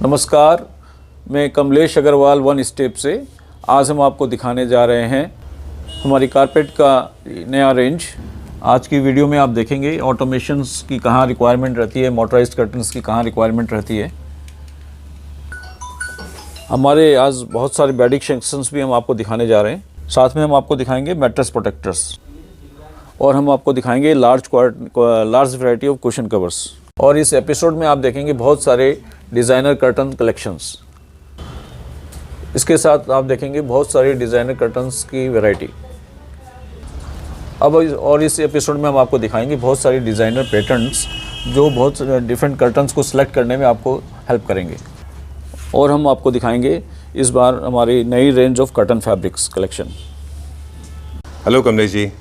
नमस्कार, मैं Kamlesh Agarwal one step से। आज हम आपको दिखाने जा रहे हैं हमारी कारपेट का नया रेंज। आज की वीडियो में आप देखेंगे ऑटोमेशंस की कहाँ रिक्वायरमेंट रहती है, मोटराइज्ड कर्टन्स की कहाँ रिक्वायरमेंट रहती है। हमारे आज बहुत सारे बेडिंग सेक्शंस भी हम आपको दिखाने जा रहे हैं। साथ में हम आपको दिखाएंगे मैट्रेस प्रोटेक्टर्स और हम आपको दिखाएंगे large variety of cushion covers. और इस एपिसोड में आप देखेंगे बहुत सारे डिज़ाइनर कर्टन कलेक्शंस। इसके साथ आप देखेंगे बहुत सारे डिज़ाइनर कर्टन्स की वैरायटी। और इस एपिसोड में हम आपको दिखाएंगे बहुत सारे डिज़ाइनर पैटर्न्स जो बहुत डिफरेंट कर्टन्स को सिलेक्ट करने में आपको हेल्प करेंगे। और हम आपको दिखाएंगे इस बार हमारी नई range of curtain fabrics collection. Hello Kamlesh ji.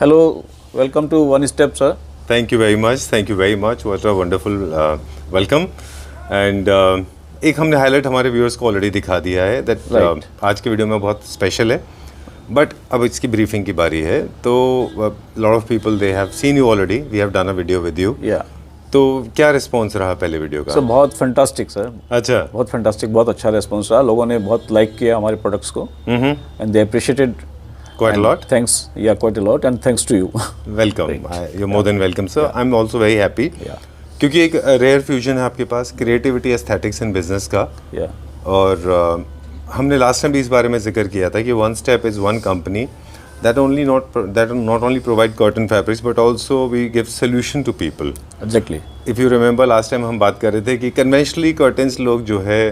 Hello, welcome to One Step sir. Thank you very much. What a wonderful welcome. And एक हमने हाईलाइट हमारे व्यूअर्स को ऑलरेडी दिखा दिया है दैट आज की वीडियो में बहुत स्पेशल है, बट अब इसकी ब्रीफिंग की बारी है। तो lot of people they have seen you already, we have done a video with you. तो क्या रिस्पॉन्स रहा पहले वीडियो का? सर बहुत फैंटास्टिक सर। अच्छा, बहुत फैंटास्टिक, बहुत अच्छा रिस्पॉन्स रहा। लोगों ने बहुत लाइक किया हमारे प्रोडक्ट्स को and they appreciated quite a lot. Thanks, yeah, quite a lot, and thanks to you. Welcome. You're more than welcome, sir. I'm also very happy. क्योंकि एक रेयर फ्यूजन है आपके पास क्रिएटिविटी, एस्थेटिक्स एंड बिजनेस का। और हमने last time भी इस बारे में जिक्र किया था कि one step is one company that not only provide curtain fabrics but also we give solution to people. Exactly. If you remember last time हम बात कर रहे थे कि conventionally curtains लोग जो है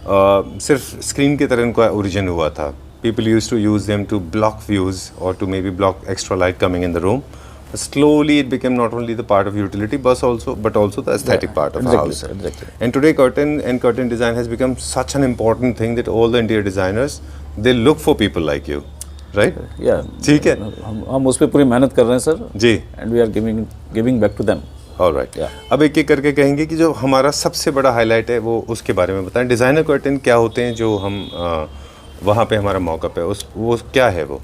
सिर्फ स्क्रीन की तरह उनका ओरिजिन हुआ था। People used to use them to block views or to maybe block extra light coming in the room. But slowly it became not only the part of utility but also the aesthetic part of the house. Exactly. And today curtain design has become such an important thing that all the interior designers, they look for people like you, right? Yeah. ठीक है। हम उस पर पूरी मेहनत कर रहे हैं sir ji. And we are giving back to them. Alright. अब एक एक करके कहेंगे कि जो हमारा सबसे बड़ा हाईलाइट है वो उसके बारे में बताएं। डिज़ाइनर कर्टन क्या होते हैं जो हम वहाँ पे हमारा मौका पे वो क्या है वो?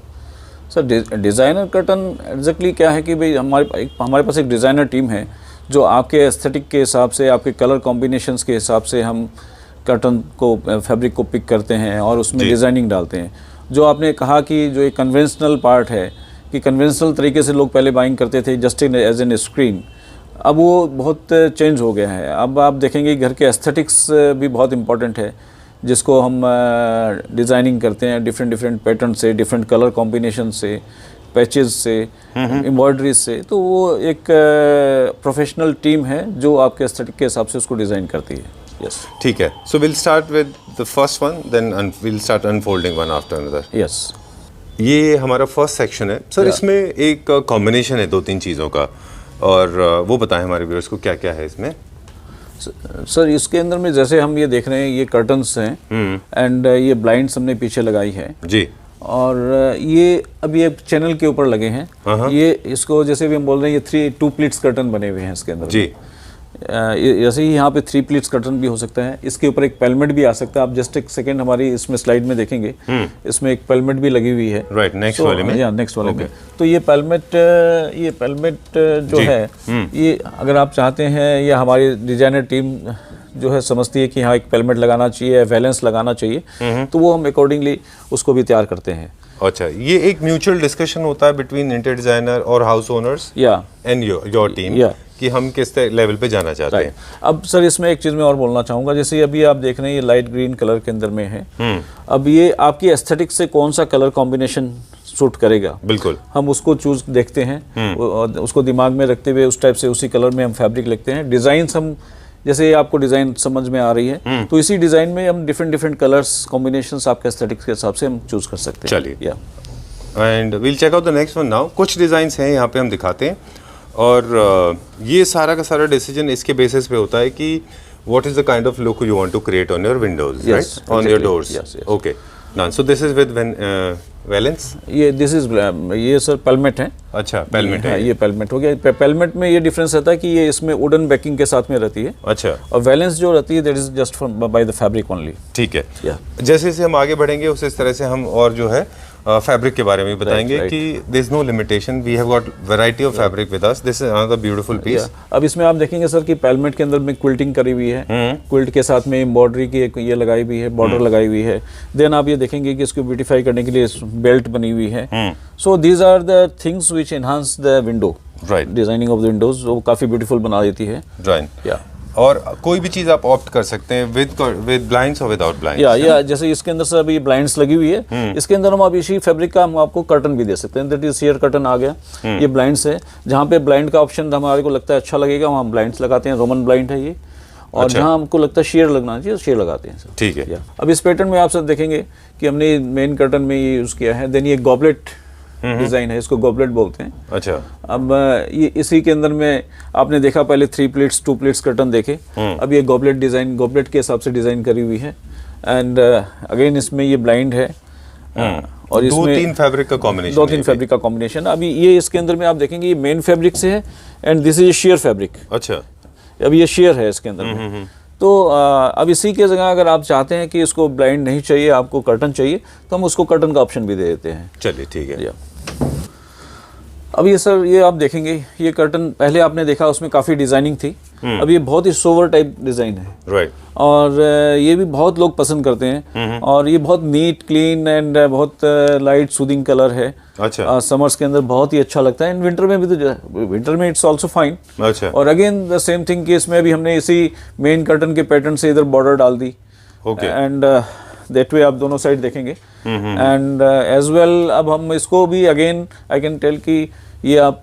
सर डिज़ाइनर कर्टन एग्जैक्टली क्या है कि भाई हमारे पास एक डिज़ाइनर टीम है जो आपके एस्थेटिक के हिसाब से, आपके कलर कॉम्बिनेशंस के हिसाब से हम कर्टन को, फैब्रिक को पिक करते हैं और उसमें डिज़ाइनिंग डालते हैं। जो आपने कहा कि जो एक कन्वेंशनल पार्ट है कि कन्वेंशनल तरीके से लोग पहले बाइंग करते थे जस्ट एज एन स्क्रीन, अब वो बहुत चेंज हो गया है। अब आप देखेंगे घर के एस्थेटिक्स भी बहुत इंपॉर्टेंट है जिसको हम डिज़ाइनिंग करते हैं डिफरेंट पैटर्न से, डिफरेंट कलर कॉम्बिनेशन से, पैचेस से, एम्ब्रॉयडरीज से। तो वो एक प्रोफेशनल टीम है जो आपके एस्थेटिक के हिसाब से उसको डिज़ाइन करती है। यस, ठीक है। So will start with the first one, then will start unfolding one after another. Yes, ये हमारा फर्स्ट सेक्शन है सर। इसमें एक कॉम्बिनेशन है 2-3 चीज़ों का, और वो बताएं हमारे व्यूअर्स को क्या क्या है इसमें। सर इसके अंदर में जैसे हम ये देख रहे हैं, ये कर्टन्स हैं एंड ये ब्लाइंड्स हमने पीछे लगाई है जी। और ये अभी एक चैनल के ऊपर लगे हैं। ये इसको जैसे भी हम बोल रहे हैं, ये 2 प्लीट्स कर्टन बने हुए हैं इसके अंदर जी। जैसे ही यहाँ पे 3 प्लीट्स कर्टन भी हो सकता है, इसके ऊपर एक पेलमेट भी आ सकता है। आप जस्ट एक सेकेंड हमारी इसमें स्लाइड में देखेंगे, इसमें एक पेलमेट भी लगी हुई है। राइट, नेक्स्ट वाले में। या नेक्स्ट वाले में। तो ये पेलमेट जो है, ये अगर आप चाहते हैं, या हमारी डिजाइनर टीम जो है समझती है कि हाँ एक पेलमेट लगाना चाहिए, वैलेंस लगाना चाहिए, तो वो हम अकॉर्डिंगली उसको भी तैयार करते हैं। अच्छा, ये एक म्यूचुअल डिस्कशन होता है बिटवीन इंटीरियर डिजाइनर और house owners and your team कि हम किस लेवल पे जाना चाहते हैं। अब सर इसमें एक चीज़ मैं और बोलना चाहूँगा, जैसे अभी आप देख रहे हैं ये लाइट ग्रीन कलर के अंदर में है। अब ये आपकी एस्थेटिक से कौन सा कलर कॉम्बिनेशन सूट करेगा, बिल्कुल हम उसको चूज देखते हैं, उसको दिमाग में रखते हुए उस टाइप से उसी कलर में हम फैब्रिक लिखते हैं। डिज़ाइन हम जैसे आपको डिज़ाइन समझ में आ रही है, तो इसी डिज़ाइन में हम डिफरेंट कलर्स कॉम्बिनेशंस आपके एस्थेटिक्स के हिसाब से हम चूज कर सकते हैं। चलिए, and we'll check out the next one now. कुछ डिज़ाइंस हैं यहाँ पे हम दिखाते हैं, और ये सारा का सारा डिसीजन इसके बेसिस पे होता है कि what is the kind of look you want to create on your windows, right, on your doors. Okay, done. So this is with valance. ये सर पेलमेट है। अच्छा, पेलमेट है। ये पेलमेट हो गया। पेलमेट में ये डिफरेंस रहता है कि ये इसमें वुडन बैकिंग के साथ में रहती है। अच्छा, और वैलेंस जो रहती है that is just by the fabric only. ठीक है। जैसे जैसे हम आगे बढ़ेंगे उस तरह से हम और जो है फैब्रिक के बारे में बताएंगे कि there is no limitation, we have got variety of fabric with us, this is another beautiful piece. अब इसमें आप देखेंगे सर कि पैलमेट के अंदर में क्विल्टिंग करी हुई है, क्विल्ट के साथ में एम्ब्रॉयडरी की एक ये लगाई हुई है, बॉर्डर लगाई हुई है। देन आप ये देखेंगे कि इसको ब्यूटीफाई करने के लिए बेल्ट बनी हुई है। So these are the things which enhance the window, right, designing of the windows, वो काफी ब्यूटीफुल बना देती है। राइट, या और कोई भी चीज आप ऑप्ट कर सकते हैं विद ब्लाइंड्स और विदाउट ब्लाइंड्स। या जैसे इसके अंदर सर अभी ब्लाइंड्स लगी हुई है, इसके अंदर हम आप इसी फैब्रिक का हम आपको कर्टन भी दे सकते हैं, दैट इज शेयर कर्टन आ गया। ये ब्लाइंड्स है, जहाँ पे ब्लाइंड का ऑप्शन हमारे को लगता है अच्छा लगेगा वहाँ हम ब्लाइंड्स लगाते हैं, रोमन ब्लाइंड है ये। और जहाँ हमको लगता है शेयर लगना चाहिए शेयर लगाते हैं सर। ठीक है। अब इस पैटर्न में आप सर देखेंगे कि हमने मेन कर्टन में ये यूज किया है। देन ये गॉबलेट डिजाइन है, इसको गॉबलेट बोलते हैं। अच्छा। अब ये इसी के अंदर में आपने देखा पहले 3 प्लेट्स 2 प्लेट्स कर्टन देखे, अब ये गॉबलेट डिजाइन गॉबलेट के हिसाब से डिजाइन करी हुई है। एंड अगेन इसमें ये ब्लाइंड है और इसमें 2-3 फैब्रिक का कॉम्बिनेशन, 2-3 फैब्रिक का कॉम्बिनेशन। अभी ये इसके अंदर में आप देखेंगे ये मेन फैब्रिक से है and this is share fabric. अच्छा। अब ये शेयर है इसके अंदर में। तो अब इसी के जगह अगर आप चाहते हैं कि इसको ब्लाइंड नहीं चाहिए, आपको कर्टन चाहिए, तो हम उसको कर्टन का ऑप्शन भी दे देते हैं। चलिए ठीक है। अब ये सर ये आप देखेंगे ये कर्टन पहले आपने देखा उसमें काफ़ी डिजाइनिंग थी, अब ये बहुत ही सोवर टाइप डिज़ाइन है। राइट। और ये भी बहुत लोग पसंद करते हैं और ये बहुत नीट क्लीन एंड बहुत लाइट सूदिंग कलर है। अच्छा। समर्स के अंदर बहुत ही अच्छा लगता है, एंड विंटर में भी, तो विंटर में इट्स आल्सो फाइन। अच्छा। और अगेन द सेम थिंग कि इसमें भी हमने इसी मेन कर्टन के पैटर्न से इधर बॉर्डर डाल दी। ओके। एंड दैट वे आप दोनों साइड देखेंगे। एंड एज वेल अब हम इसको भी अगेन आई कैन टेल कि ये आप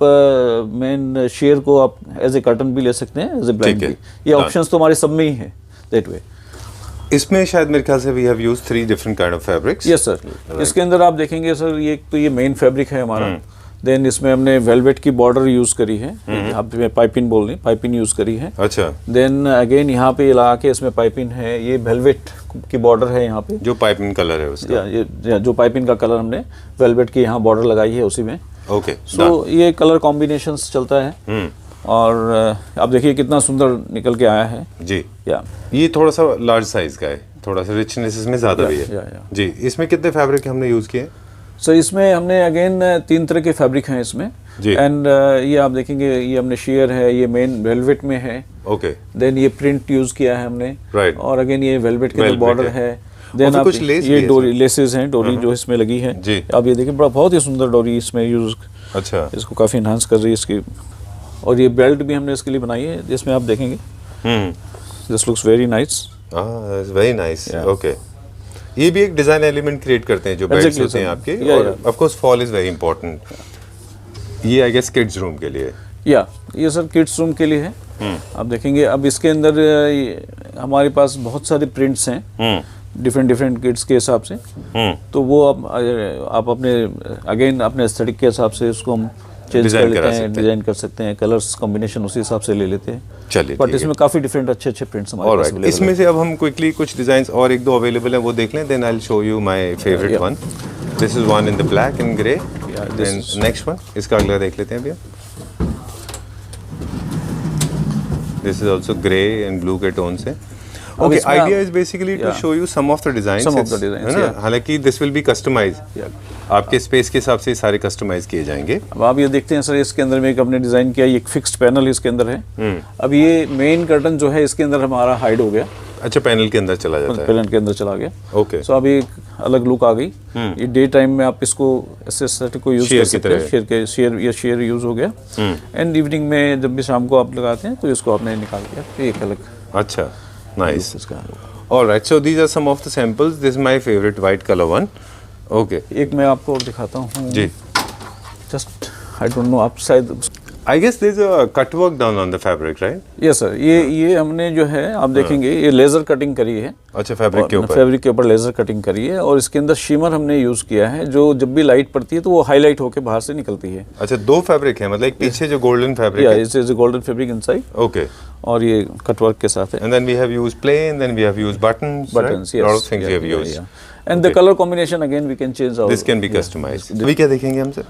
मेन शेयर को आप एज ए कर्टन भी ले सकते हैं, एज ए ब्लाइंड भी। ये ऑप्शंस तो हमारे सब में ही है दैट वे। इसमें शायद मेरे ख्याल से we have used 3 different kind of fabrics. Yes sir. इसके अंदर आप देखेंगे सर ये तो ये मेन फैब्रिक है हमारा। देन इसमें हमने वेलवेट की बॉर्डर यूज करी है, यहाँ पे पाइपिंग बोल रही पाइपिंग यूज करी है। अच्छा। देन अगेन यहाँ पे लगा के इसमें पाइपिंग है, ये वेलवेट की बॉर्डर है यहाँ पे, जो पाइपिंग कलर है उसका। ये जो पाइपिंग का कलर हमने वेलवेट की यहाँ बॉर्डर लगाई है उसी में। ओके। सो ये कलर कॉम्बिनेशंस चलता है। और आप देखिए कितना सुंदर निकल के आया है जी। या ये थोड़ा सा लार्ज साइज का है, थोड़ा सा रिचनेस इसमें ज्यादा भी है। जी। इसमें कितने फैब्रिक हमने यूज किए? सर इसमें हमने अगेन 3 तरह के फैब्रिक हैं इसमें। एंड ये आप देखेंगे ये हमने शेयर है, ये मेन वेलवेट में है। ओके। देन ये प्रिंट यूज किया है हमने। राइट। और अगेन ये वेलवेट के बॉर्डर है। देन आप ये डोरी लेसेस हैं, डोरी जो इसमें लगी है जी। आप ये देखिए बहुत ही सुंदर डोरी इसमें यूज। अच्छा। इसको काफी इनहांस कर रही है इसकी। और ये बेल्ट भी हमने इसके लिए बनाई है जिसमें आप देखेंगे this looks very nice. Very nice. Okay. ये भी एक डिजाइन एलिमेंट क्रिएट करते हैं जो बेल्ट्स होते हैं आपके। और of course fall is very important. ये आई गेस किड्स रूम के लिए। या ये सर किड्स रूम के लिए है। आप देखेंगे अब इसके अंदर हमारे पास बहुत सारे प्रिंट्स हैं डिफरेंट किड्स के हिसाब से। तो वो आप अपने अगेन अपने एस्थेटिक के हिसाब से उसको हम चेंज कर लेते हैं, डिजाइन कर सकते हैं, कलर्स कॉम्बिनेशन उसी हिसाब से ले लेते हैं। चलिए। बट इसमें काफी डिफरेंट अच्छे प्रिंट्स हमारे पास अवेलेबल हैं। इसमें से अब हम क्विकली कुछ डिजाइंस और 1-2 अवेलेबल हैं वो देख लें, then I will show you my favourite one. This is one in the black and grey. And next one इसका अगला देख लेते हैं भैया। This is also grey and blue के टोन से। Okay, idea is basically to show you some of the designs. है ना? हालांकि this will be customized. आपके स्पेस के हिसाब से सारे कस्टमाइज किए जाएंगे। अब आप ये देखते हैं सर इसके अंदर में एक हमने डिजाइन किया, एक फिक्स्ड पैनल इसके अंदर है। अब ये मेन कर्टन जो है इसके अंदर हमारा हाइड हो गया। अच्छा, पैनल के अंदर चला जाता है। पैनल के अंदर चला गया। ओके। सो अभी एक अलग लुक आ गई। ये डे टाइम में आप इसको एस्थेटिक को यूज कर सकते हैं। शेयर यूज हो गया। एंड इवनिंग में जब भी शाम को आप लगाते हैं तो इसको आपने निकाल दिया एक अलग। अच्छा, nice. Alright, so these are some of the samples. This is my favourite white colour one. Okay. एक मैं आपको और दिखाता हूँ जी। जस्ट आई डोंट नो आप शायद I guess there's a cut work done on the fabric, right? Yes sir, ये हमने जो है आप देखेंगे ये लेजर कटिंग करी है। अच्छा, फैब्रिक के ऊपर लेजर कटिंग करी है और इसके अंदर शिमर हमने यूज किया है जो जब भी लाइट पड़ती है तो वो हाईलाइट होकर बाहर से निकलती है। अच्छा, 2 फैब्रिक है, मतलब एक पीछे जो गोल्डन फैब्रिक है। It is a golden fabric inside. Okay. और ये कट वर्क के साथ है। And then we have used plain, then we have used buttons, yes. A lot of things we have used. And the color combination again we can change. This can be customized. अभी क्या देखेंगे हम sir?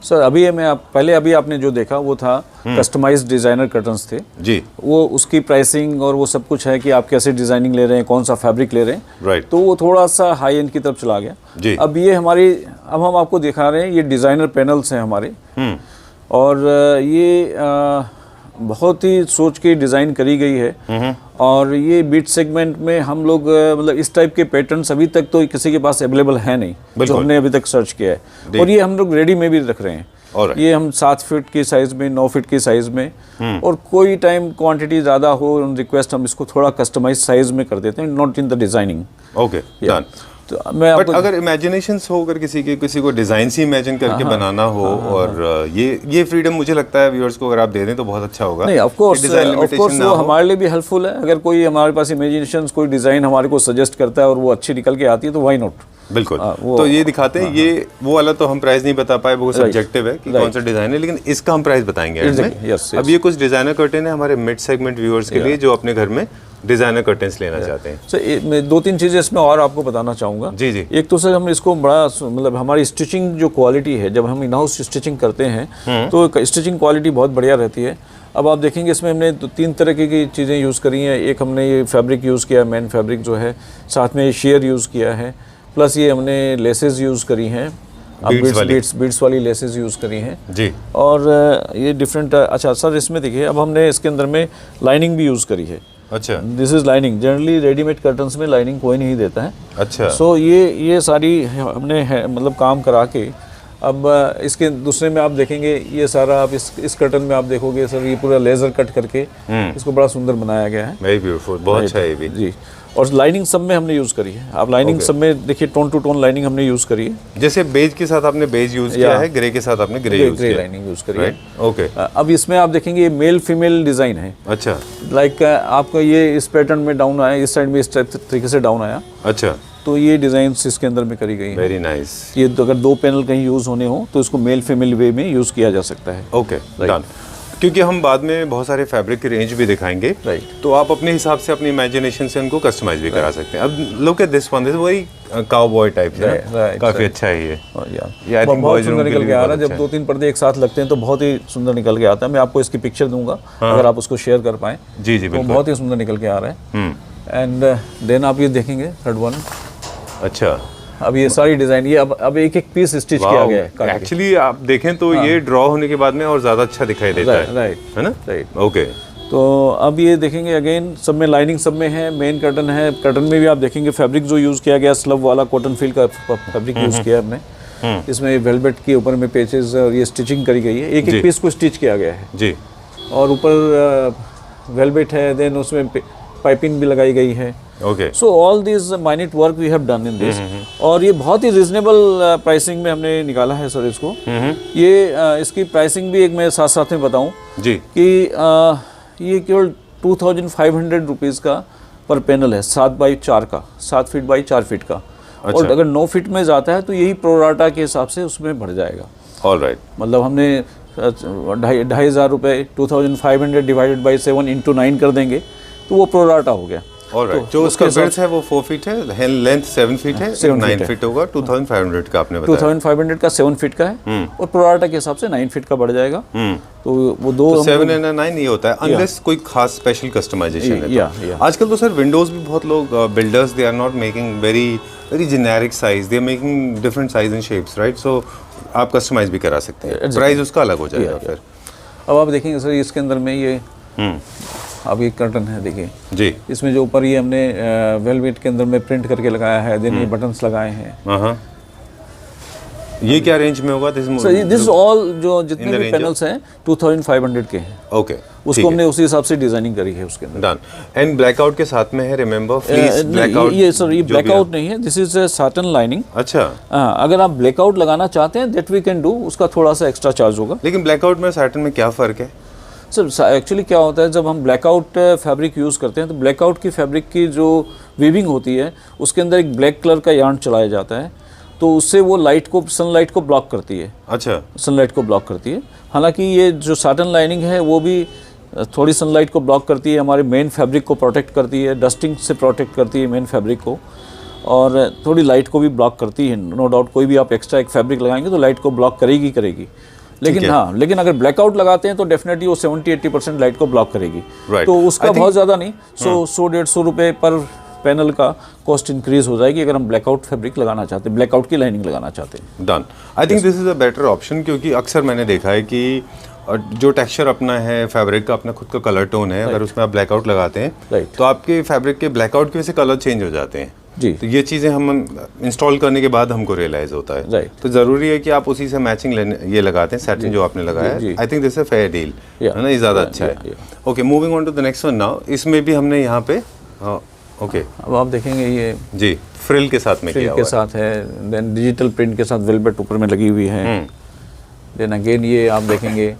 Sir अभी अभी आपने जो देखा वो था कस्टमाइज्ड डिज़ाइनर कर्टन्स थे जी। वो उसकी प्राइसिंग और वो सब कुछ है कि आप कैसे डिज़ाइनिंग ले रहे हैं, कौन सा फैब्रिक ले रहे हैं, राइट। तो वो थोड़ा सा हाई एंड की तरफ चला गया जी। अब हम आपको दिखा रहे हैं ये डिज़ाइनर पैनल्स हैं हमारे, और ये बहुत ही सोच के डिज़ाइन करी गई है। और ये बीट सेगमेंट में हम लोग मतलब इस टाइप के पैटर्न्स अभी तक तो किसी के पास अवेलेबल है नहीं जो हमने अभी तक सर्च किया है, और ये हम लोग रेडी में भी रख रहे हैं। ये हम 7 फीट की साइज़ में, 9 फीट की साइज़ में, और कोई टाइम क्वांटिटी ज़्यादा हो ऑन रिक्वेस्ट हम इसको थोड़ा कस्टमाइज साइज़ में कर देते हैं, not in the designing. Okay, done. तो मैं बट अगर इमेजिनेशन हो, अगर किसी को डिज़ाइन से इमेजिन करके बनाना हो, और ये फ्रीडम मुझे लगता है व्यूअर्स को अगर आप दे दें तो बहुत अच्छा होगा। नहीं, ऑफ कोर्स वो हमारे लिए भी हेल्पफुल है। अगर कोई हमारे पास इमेजिनेशन कोई डिज़ाइन हमारे को सजेस्ट करता है और वो अच्छी निकल के आती है तो व्हाई नॉट। बिल्कुल। तो ये दिखाते हैं, ये वो वाला तो हम प्राइस नहीं बता पाए, वो सब्जेक्टिव है कि कौन सा डिज़ाइन है, लेकिन इसका हम प्राइस बताएंगे एंड में। अब ये कुछ डिज़ाइनर कर्टेन है हमारे मिड सेगमेंट व्यूअर्स के लिए जो अपने घर में डिज़ाइनर कर्टेन्स लेना चाहते हैं। सर मैं 2-3 चीज़ें इसमें और आपको बताना चाहूँगा। जी जी। एक तो सर हम इसको बड़ा मतलब हमारी स्टिचिंग जो क्वालिटी है, जब हम इन हाउस स्टिचिंग करते हैं तो स्टिचिंग क्वालिटी बहुत बढ़िया रहती है। अब आप देखेंगे इसमें हमने 3 तरह की चीज़ें यूज़ करी हैं। एक हमने ये फैब्रिक यूज़ किया, मेन फैब्रिक जो है, साथ में शेयर यूज़ किया है, प्लस ये हमने लेसेस यूज़ करी हैं, बीट्स वाली लेसेस यूज़ करी हैं जी। और ये डिफरेंट। अच्छा सर इसमें देखिए अब हमने इसके अंदर में लाइनिंग भी यूज़ करी है। अच्छा, this is lining. Generally readymade curtains में लाइनिंग कोई नहीं देता है। अच्छा। सो ये सारी हमने मतलब काम करा के, अब इसके दूसरे में आप देखेंगे ये सारा, आप इस कर्टन में आप देखोगे सर ये पूरा लेज़र कट करके इसको बड़ा सुंदर बनाया गया है। वेरी ब्यूटीफुल, बहुत अच्छा है ये भी जी। और लाइनिंग सब में हमने यूज़ करी है। आप लाइनिंग सब में देखिए टोन टू टोन लाइनिंग हमने यूज़ करी है। जैसे बेज के साथ आपने बेज यूज़ किया है, ग्रे के साथ आपने ग्रे लाइनिंग यूज़ करी है। ओके। अब इसमें आप देखेंगे ये मेल फीमेल डिज़ाइन है। अच्छा। लाइक आपका ये इस पैटर्न में डाउन आया, इस साइड में इस तरीके से डाउन आया। अच्छा। तो ये डिज़ाइन इसके अंदर में करी गई है। Very nice. ये तो अगर 2 पैनल कहीं यूज़ होने हो तो इसको मेल फीमेल वे में यूज़ किया जा सकता है। Okay, done. क्योंकि हम बाद में बहुत सारे फैब्रिक की रेंज भी दिखाएंगे, तो आप अपने हिसाब से अपनी इमेजिनेशन से उनको कस्टमाइज भी करा सकते हैं। अब look at this one, this वही काउबॉय टाइप है, काफी अच्छा है ये। आई थिंक बहुत सुंदर निकल के आ रहा है। जब 2-3 पर्दे एक साथ लगते हैं तो बहुत ही सुंदर निकल के आता है। मैं आपको इसकी पिक्चर दूंगा अगर आप उसको शेयर कर पाएँ। जी जी, बिल्कुल। बहुत ही सुंदर निकल के आ रहा है। एंड देन आप ये देखेंगे थर्ड वन। अच्छा। अब ये सारी डिजाइन, ये अब एक एक पीस स्टिच किया गया है। एक्चुअली आप देखें तो ये ड्रॉ होने के बाद में और ज्यादा अच्छा दिखाई देता है। राइट, है ना? राइट। ओके। तो अब ये देखेंगे अगेन सब में लाइनिंग सब में है। मेन कर्टन है, कर्टन में भी आप देखेंगे फैब्रिक जो यूज़ किया गया स्लब वाला कॉटन फील का फैब्रिक यूज़ किया हमने। इसमें वेलवेट के ऊपर में पेचेस और ये स्टिचिंग करी गई है। एक एक पीस को स्टिच किया गया है जी। और ऊपर वेलवेट है, देन उसमें पाइपिंग भी लगाई गई है। Okay. So all this minute work we have done in this, और ये बहुत ही रिजनेबल प्राइसिंग में हमने निकाला है सर इसको। ये इसकी प्राइसिंग भी एक मैं साथ साथ में बताऊं जी कि ये केवल 2500 रुपीज़ का पर पैनल है, 7x4 का, 7 फीट बाई 4 फीट का। अच्छा। और अगर 9 फीट में जाता है तो यही प्रोराटा के हिसाब से उसमें बढ़ जाएगा। ऑलराइट। मतलब हमने 2,500 रुपये 2500 डिवाइडेड बाई 7 इंटू 9 कर देंगे तो वो प्रोराटा हो गया। ऑलराइट। जो उसका विड्थ है वो 4 फीट है, लेंथ 7 फीट है, 9 फीट होगा। 2500 का आपने बताया। 2500 का 7 फीट का है और प्रोराटा के हिसाब से 9 फीट का बढ़ जाएगा। तो वो दो 7 और 9 ये होता है अनलेस कोई खास स्पेशल कस्टमाइजेशन है। आजकल तो सर विंडोज भी बहुत लोग builders they are not making very generic size, they are making different size and shapes, right? So आप कस्टमाइज भी करा सकते हैं, प्राइस उसका अलग हो जाएगा फिर। अब आप देखेंगे सर इसके अंदर में ये अब ये कर्टन है, देखिए जी। इसमें जो ऊपर ये हमने वेलवेट के अंदर में प्रिंट करके लगाया है, देन ये बटन्स लगाए हैं। ये क्या रेंज में होगा? दिस ऑल जो जितने भी पैनल्स हैं 2500 के हैं। ओके। उसको हमने उसी हिसाब से डिजाइनिंग करी है उसके अंदर। डन। एंड ब्लैकआउट के साथ में है, रिमेंबर, फ्लीस ब्लैकआउट। ये सर ये ब्लैकआउट नहीं है, दिस इज सैटिन लाइनिंग। अच्छा। अगर आप ब्लैकआउट लगाना चाहते हैं दैट वी कैन डू, उसका थोड़ा सा एक्स्ट्रा चार्ज होगा। लेकिन ब्लैकआउट में सैटिन में क्या फ़र्क है? सर एक्चुअली क्या होता है, जब हम ब्लैकआउट फैब्रिक यूज़ करते हैं तो ब्लैकआउट की फैब्रिक की जो वीविंग होती है उसके अंदर एक ब्लैक कलर का यार्न चलाया जाता है, तो उससे वो सनलाइट को ब्लॉक करती है। अच्छा। सनलाइट को ब्लॉक करती है। हालांकि ये जो सैटिन लाइनिंग है वो भी थोड़ी सनलाइट को ब्लॉक करती है, हमारे मेन फैब्रिक को प्रोटेक्ट करती है, डस्टिंग से प्रोटेक्ट करती है मेन फैब्रिक को। और थोड़ी लाइट को भी ब्लॉक करती है, नो डाउट। कोई भी आप एक्स्ट्रा एक फैब्रिक लगाएंगे तो लाइट को ब्लॉक करेगी। लेकिन हाँ, लेकिन अगर ब्लैकआउट लगाते हैं तो डेफिनेटली वो 70-80% लाइट को ब्लॉक करेगी। तो उसका बहुत ज़्यादा नहीं, 100-150 रुपये पर पैनल का कॉस्ट इंक्रीज हो जाएगी अगर हम ब्लैकआउट फैब्रिक लगाना चाहते हैं, ब्लैकआउट की लाइनिंग लगाना चाहते हैं। Done. I think this is a better option, क्योंकि अक्सर मैंने देखा है कि जो टेक्सचर अपना है फैब्रिक का, अपना खुद का कलर टोन है, अगर उसमें आप ब्लैकआउट लगाते हैं तो आपके फैब्रिक के ब्लैकआउट की वजह से कलर चेंज हो जाते हैं जी। तो ये चीज़ें हम इंस्टॉल करने के बाद हमको रियलाइज होता है। तो ज़रूरी है कि आप उसी से मैचिंग ये लगाते हैं, सैटिन जो आपने लगाया है। I think this is a fair deal, है ना, ये ज़्यादा अच्छा है। Okay, moving on to the next one now. इसमें भी हमने यहाँ पे ओके, अब आप देखेंगे ये जी फ्रिल के साथ में फ्रिल के साथ है, देन डिजिटल प्रिंट के साथ वेलवेट ऊपर में लगी हुई है। देन अगेन ये आप देखेंगे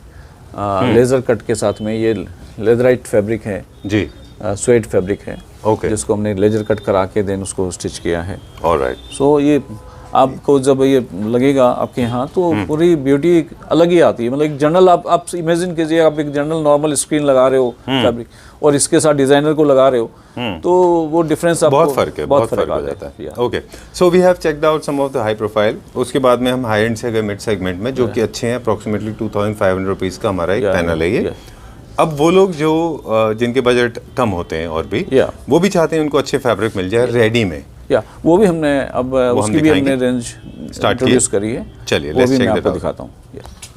लेज़र कट के साथ में ये लेदराइट फैब्रिक है जी, स्वेट फैब्रिक है, जिसको हमने लेजर कट करा के देन उसको स्टिच किया है। ऑलराइट। सो ये आपको जब ये लगेगा आपके यहाँ तो पूरी ब्यूटी अलग ही आती है। मतलब एक जनरल आप इमेजिन कीजिए, आप एक जनरल नॉर्मल स्क्रीन लगा रहे हो फैब्रिक और इसके साथ डिजाइनर को लगा रहे हो तो वो डिफरेंस आपको बहुत फर्क है, बहुत फर्क आ जाता है। Okay, so we have checked out some of the high profile. उसके बाद में हम हाई एंड से गए मिड सेगमेंट में, जो कि अच्छे हैं। अप्रोक्सीमेटली 2500 रुपीज़ का हमारा एक पैनल है ये। अब वो लोग जो जिनके बजट कम होते हैं और भी वो भी चाहते हैं उनको अच्छे फैब्रिक मिल जाए रेडी में, वो भी हमने अब उसकी भी हमने रेंज इंट्रोड्यूस करी है। चलिए लेट्स चेक दैट आउट। दिखाता हूँ।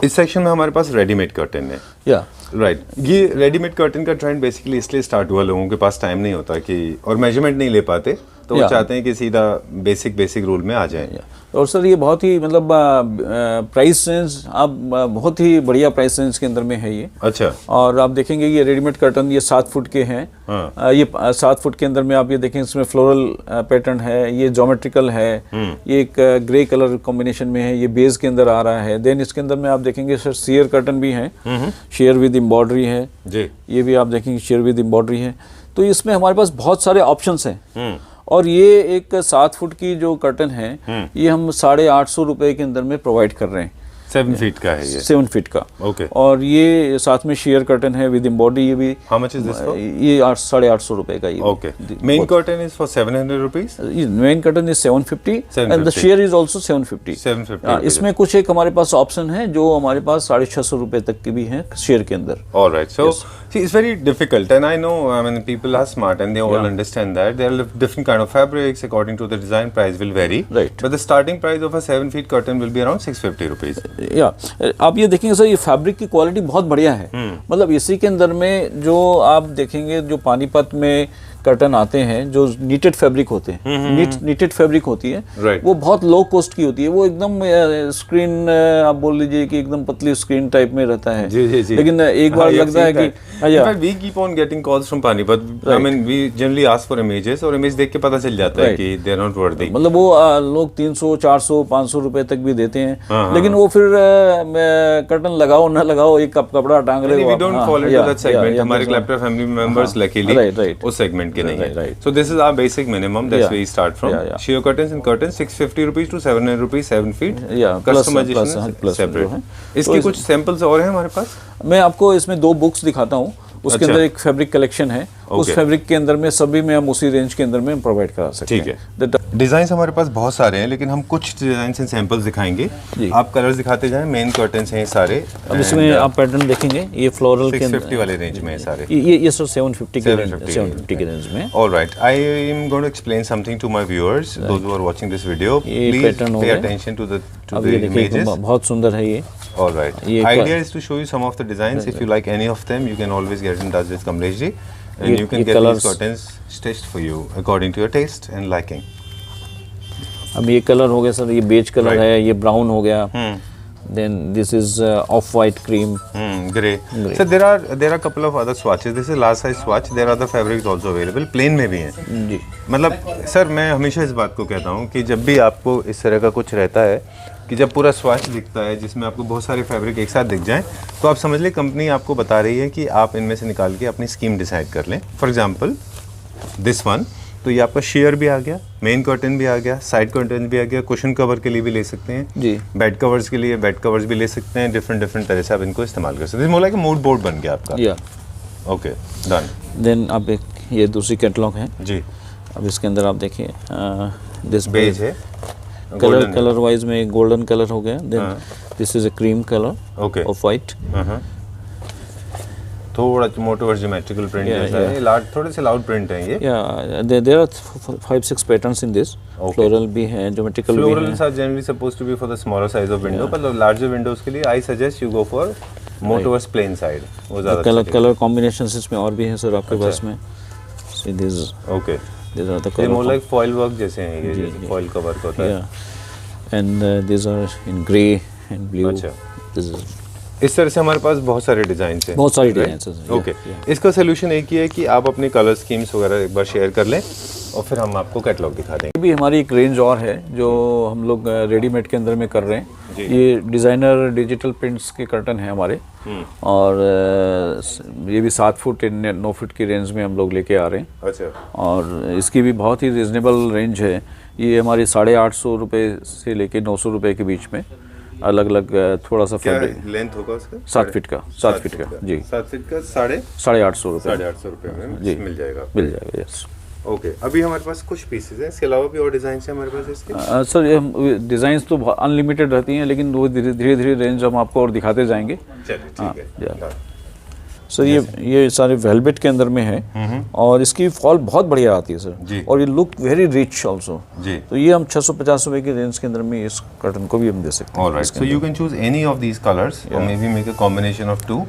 इस सेक्शन में हमारे पास रेडीमेड कर्टन है। राइट। ये रेडीमेड कर्टन का ट्रेंड बेसिकली इसलिए स्टार्ट हुआ, लोगों के पास टाइम नहीं होता कि और मेजरमेंट नहीं ले पाते, तो वो चाहते हैं कि सीधा बेसिक रूल में आ जाए। और सर ये बहुत ही मतलब प्राइस रेंज आप बहुत ही बढ़िया प्राइस रेंज के अंदर में है ये। अच्छा। और आप देखेंगे ये रेडीमेड कर्टन ये 7 फुट के हैं। ये 7 फुट के अंदर में आप ये देखें, इसमें फ्लोरल पैटर्न है, ये ज्योमेट्रिकल है, ये एक ग्रे कलर कॉम्बिनेशन में है, ये बेस के अंदर आ रहा है। देन इसके अंदर में आप देखेंगे सर शेयर कर्टन भी है, शेयर विद एम्ब्रॉयडरी है जी। ये भी आप देखेंगे शेयर विद एम्ब्रॉयडरी है। तो इसमें हमारे पास बहुत सारे ऑप्शंस हैं। और ये एक 7 फुट की जो कर्टन है ये हम 850 रुपए के अंदर में प्रोवाइड कर रहे हैं। 7 फीट का है ये, 7 फीट का। ओके। और ये साथ में शेयर कर्टन है विद एम्ब्रॉयडरी। ये भी how much is this for? ये 850 रुपए का। ये okay. Main curtain is for 700 rupees. Main curtain is 750 and the share is also 750। इसमें कुछ एक हमारे पास ऑप्शन है जो हमारे पास 650 रुपए तक की भी है शेयर के अंदर। Alright. So see, it's very difficult, and I know, I mean, people are smart and they all understand that there are different kind of fabrics according to the design. Price will vary, right? But the starting price of a 7 feet curtain will be around 650 rupees. आप ये देखेंगे sir, ये fabric की quality बहुत बढ़िया है। मतलब इसी के अंदर में जो आप देखेंगे जो पानीपत में कर्टन आते हैं जो नीटेड फैब्रिक होते हैं, नीटेड फैब्रिक होती है, वो बहुत लो कॉस्ट की होती है। वो एकदम स्क्रीन आप बोल लीजिए कि एकदम पतली स्क्रीन टाइप में रहता है। जी। लेकिन एक बार लगता है कि we keep on getting calls from Panipat. I mean, we generally ask for images और इमेज देख के पता चल जाता है कि they are not worthy. मतलब वो लोग 300, 400, 500 रुपए तक भी देते हैं। लेकिन वो फिर कर्टन लगाओ ना लगाओ, एक कपड़ा टांग रहे हो। We don't fall into that segment. हमारे क्लैप्टर फैमिली मेंबर्स luckily उस सेगमेंट के नहीं है। So this is our basic minimum. That's where we start from. Sheer curtains and curtains 650 rupees to 700 rupees 7 feet. Customization separate. इसके कुछ samples और हैं हमारे पास। मैं आपको इसमें 2 बुक्स दिखाता हूँ। उसके अंदर एक फैब्रिक कलेक्शन है। उस फैब्रिक के अंदर में सभी में हम उसी रेंज के अंदर में प्रोवाइड करा सकते हैं। ठीक है। डिजाइन हमारे पास बहुत सारे हैं, लेकिन हम कुछ डिजाइन एंड सैंपल्स दिखाएंगे। आप कलर्स दिखाते जाएं। मेन कर्टन्स हैं सारे। अब इसमें आप पैटर्न देखेंगे, ये फ्लोरल के 650 वाले रेंज में सारे। ये सर 750 के रेंज में। Alright, I am going to explain something to my viewers, those who are watching this video. Please pay attention to the images. बहुत सुंदर है ये। Alright. Idea is to show you some of the designs. If you like any of them, you can always get in touch with Kamlesh ji, and you can get these curtains stitched for you according to your taste and liking. अब ये colour हो गया sir, ये beige colour है, ये brown हो गया। Then this is off-white cream. Grey. So there are couple of other swatches. This is large size swatch. There are other fabrics also available. Plain में भी हैं। जी। मतलब सर मैं हमेशा इस बात को कहता हूँ कि जब भी आपको इस तरह का कुछ रहता है कि जब पूरा स्वैच दिखता है जिसमें आपको बहुत सारे फैब्रिक एक साथ दिख जाएं, तो आप समझ लें कंपनी आपको बता रही है कि आप इनमें से निकाल के अपनी स्कीम डिसाइड कर लें। फॉर एग्जांपल दिस वन, तो ये आपका शेयर भी आ गया, मेन कर्टन भी आ गया, साइड कर्टन भी आ गया, कुशन कवर के लिए भी ले सकते हैं जी, बेड कवर्स के लिए बेड कवर्स भी ले सकते हैं। डिफरेंट तरह से आप इनको इस्तेमाल कर सकते हैं। मोर लाइक मूड बोर्ड बन गया आपका। Okay, done. देन अब एक ये दूसरी कैटलॉग है जी। अब इसके अंदर आप देखिए दिस बेज है, कलर वाइज में गोल्डन कलर हो गया, then this is a cream colour okay, off white, थोड़ा मोर टुवर्ड्स ज्योमेट्रिकल प्रिंट जैसा है, लार्ज थोड़े से लाउड प्रिंट है ये। या there are 5-6 patterns in this, floral भी है, ज्योमेट्रिकल भी है। Florals are generally supposed to be for the smaller size of window, पर लार्जर विंडोज के लिए I suggest you go for more towards plain side, वो ज्यादा कलर कॉम्बिनेशंस इसमें और भी हैं सर आपके पास में। See this okay, these are the ये color more like foil work जैसे हैं, ये जैसे फॉइल का वर्क होता है। and these are in grey and blue. अच्छा, This is इस तरह से हमारे पास बहुत सारे डिजाइन हैं। बहुत सारी डिजाइन हैं। ओके, इसका सोल्यूशन एक ही है कि आप अपने कलर स्कीम्स वगैरह एक बार शेयर कर लें और फिर हम आपको कैटलॉग दिखा देंगे। भी हमारी एक रेंज और है जो हम लोग रेडीमेड के अंदर में कर रहे हैं। ये डिज़ाइनर डिजिटल प्रिंट्स के कर्टन हैं हमारे, और ये भी 7 फुट 9 फुट की रेंज में हम लोग लेके आ रहे हैं। अच्छा, और इसकी भी बहुत ही रिजनेबल रेंज है। ये हमारी 850 रुपये से लेके 900 रुपये के बीच में अलग अलग थोड़ा सा फैब्रिक। लेंथ होगा उसका 7 फीट का, 7 फीट का जी, 7 फीट का 850 रुपये 850 रुपये में जी मिल जाएगा। मिल जाएगा, यस। ओके, अभी हमारे पास कुछ पीसेस हैं, इसके अलावा भी और डिजाइन हैं हमारे पास इसके। सर ये डिज़ाइंस तो अनलिमिटेड रहती हैं, लेकिन वो धीरे धीरे रेंज हम आपको और दिखाते जाएंगे। चलिए ठीक है। सर ये सारे वेलवेट के अंदर में है, और इसकी फॉल बहुत बढ़िया आती है सर, और ये लुक वेरी रिच ऑल्सो जी। तो ये हम 650 रुपये की रेंज के अंदर में इस कर्टन को भी हम दे सकते हैं। Alright, so you can choose any of these colours और मे be make a combination of 2,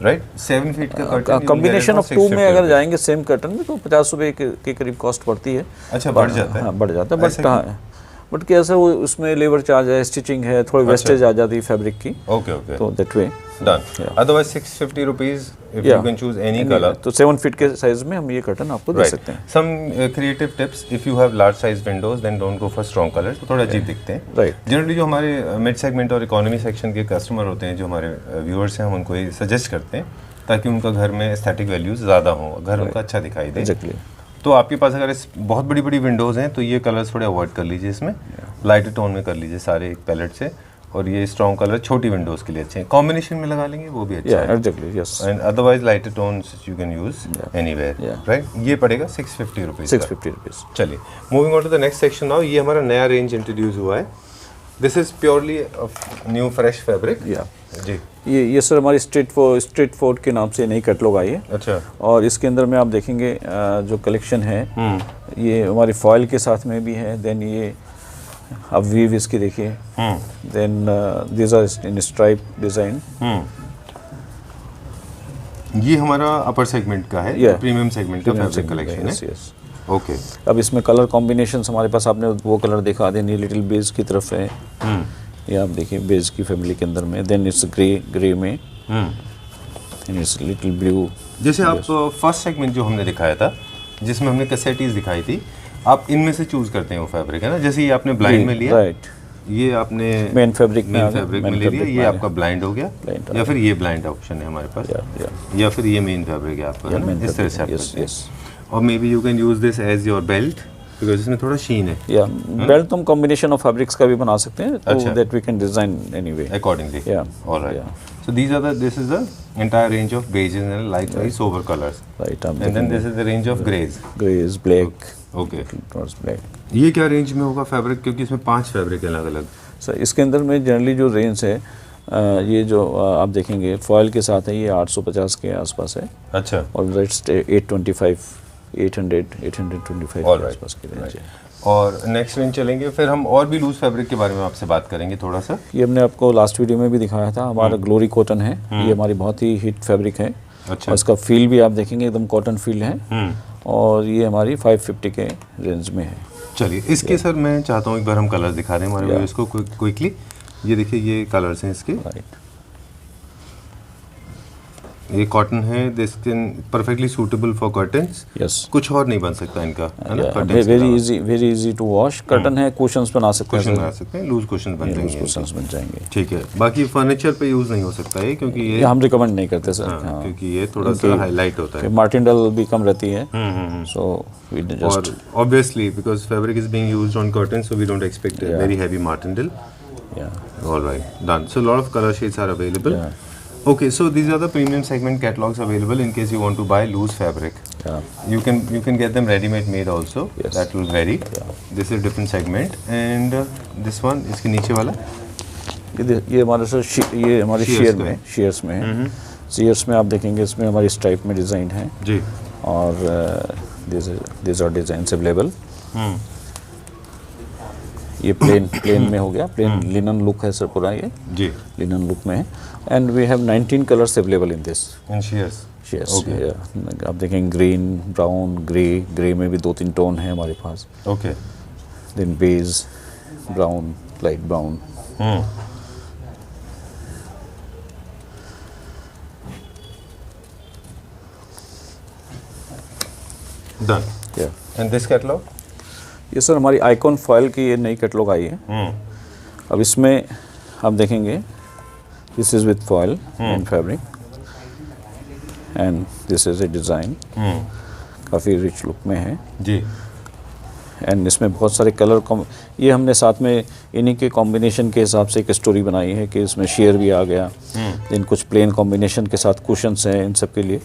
right. 7 feet का कर्टन कॉम्बिनेशन ऑफ 2 में अगर जाएंगे सेम कर्टन में तो 50 रुपये के करीब कॉस्ट पड़ती है। अच्छा, बढ़ जाता है? हाँ, बढ़ जाता है, बट कैसा वो उसमें लेबर चार्ज है, स्टिचिंग है, थोड़ी वेस्टेज आ जाती है फैब्रिक की। ओके ओके, तो that way done. Otherwise 650 rupees if you can choose any colour. तो 7 फीट के साइज में हम ये कर्टन आपको दे सकते हैं। Some creative tips, if you have large size windows then don't go for strong colours, तो थोड़ा अजीब दिखते हैं। राइट, जनरली जो हमारे मिड सेगमेंट और इकोनॉमी सेक्शन के कस्टमर होते हैं, जो हमारे व्यूअर्स हैं, हम उनको ये सजेस्ट करते हैं ताकि उनका घर में एस्थेटिक वैल्यूज ज़्यादा हो, घर उनका अच्छा दिखाई दे। एग्जैक्टली। तो आपके पास अगर बहुत बड़ी बड़ी विंडोज़ हैं तो ये कलर्स थोड़े अवॉइड कर लीजिए, इसमें लाइट टोन में कर लीजिए सारे एक पैलेट से, और ये स्ट्रॉन्ग कलर छोटी विंडोज़ के लिए अच्छे हैं, कॉम्बिनेशन में लगा लेंगे वो भी अच्छा है। Exactly, yes. And otherwise light tones you can use anywhere, right. ये पड़ेगा 650 रुपीज़। 650 रुपीज़। चलिए, moving on to the next section now. ये हमारा नया रेंज इंट्रोड्यूस हुआ है, this is purely new fresh fabric जी। ये सर हमारी स्ट्रीट फोर्ड के नाम से नई कैटलॉग आई है। अच्छा, और और इसके अंदर में आप देखेंगे जो कलेक्शन है ये हमारी फॉयल के साथ में भी है। देन ये अब वीव इसकी देखिए, then this are in stripe design. ये हमारा अपर सेगमेंट का है, प्रीमियम सेगमेंट का फैब्रिक कलेक्शन है। ओके, अब इसमें कलर कॉम्बिनेशंस हमारे पास, आपने वो कलर दिखा दें, ये लिटिल बेज की तरफ है। ये आप देखिए बेज की फैमिली के अंदर में, देन इट्स ग्रे में, एंड इट्स लिटिल ब्लू। जैसे आप फर्स्ट सेगमेंट जो हमने दिखाया था, जिसमें हमने कैसेटीज दिखाई थी, आप इनमें से चूज करते हैं वो फैब्रिक, है ना। जैसे ये आपने ब्लाइंड में लिया, राइट, ये आपने मेन फैब्रिक में ले लिया, ये आपका ब्लाइंड हो गया, या फिर ये ब्लाइंड ऑप्शन है हमारे पास, या फिर ये मेन फैब्रिक है आपका, है ना। इस तरह से आप करते हैं। और may be you can use this as your belt, because इसमें थोड़ा शीन है। या बेल्ट तो हम कॉम्बिनेशन ऑफ फैब्रिक्स का भी बना सकते हैं, तो that we can design anyway accordingly. Alright, so these are this is the entire range of beiges and light very sober colours, right. And then this is the range of greys, black. Okay, black. ये क्या range में होगा fabric, क्योंकि इसमें 5 fabric है अलग अलग। Sir इसके अंदर में जनरली जो रेंज है, ये जो आप देखेंगे फॉयल के साथ है, ये 850 के आसपास है। अच्छा, और रेट्स 825 825 के आसपास की रेंज है। और नेक्स्ट रेंज चलेंगे, फिर हम और भी लूज फैब्रिक के बारे में आपसे बात करेंगे थोड़ा सा। ये हमने आपको लास्ट वीडियो में भी दिखाया था, हमारा ग्लोरी कॉटन है। ये हमारी बहुत ही हिट फैब्रिक है। अच्छा, और इसका फील भी आप देखेंगे एकदम कॉटन फील है, और ये हमारी 550 के रेंज में है। चलिए, इसके सर मैं चाहता हूँ एक बार हम कलर्स दिखा दें हमारे व्यूअर्स को क्विकली। ये देखिए, ये कलर्स हैं इसके, राइट। ये कॉटन है, this can perfectly suitable for curtains. Yes, कुछ और नहीं बन सकता इनका, है ना। Very easy to wash. Curtain है, कुशन्स बना सकते हैं, कुशन बना सकते हैं, लूज कुशन बन जाएंगे, कुशन्स बन जाएंगे। ठीक है, बाकी फर्नीचर पे यूज नहीं हो सकता है, क्योंकि ये हम रिकमेंड नहीं करते सर, क्योंकि ये थोड़ा सा हाईलाइट होता है, मार्टिनडल भी कम रहती है। So we just obviously because fabric is being used on curtains, so we don't expect very heavy Martindale. Alright, done. So lot of colour shades are available. Okay, so these are the premium segment catalogs available in case you want to buy loose fabric. Yeah. You can get them ready-made made also. Yes. That will vary. This is different segment and this one इसके नीचे वाला ये हमारे sir ये हमारे shares में है। Shares में आप देखेंगे इसमें हमारी स्ट्राइप में डिज़ाइन है जी, और दिस आर डिज़ाइंस अवेलेबल। ये प्लेन में हो गया, प्लेन लिनन लुक है सर पूरा, ये जी लिनन लुक में है। And we have 19 colours available in this in shares. Shares. आप देखेंगे ग्रीन, ब्राउन, ग्रे में भी 2-3 टोन है हमारे पास। Okay, then beige, brown, light brown. Done. And this catalogue? ये सर हमारी आइकॉन फॉयल की ये नई कैटलॉग आई है। अब इसमें आप देखेंगे this is with foil and fabric and this is a design, काफ़ी रिच लुक में है जी। एंड इसमें बहुत सारे कलर ये हमने साथ में इन्हीं के कॉम्बिनेशन के हिसाब से एक स्टोरी बनाई है कि इसमें शेयर भी आ गया, इन कुछ प्लेन कॉम्बिनेशन के साथ कुशन्स हैं, इन सब के लिए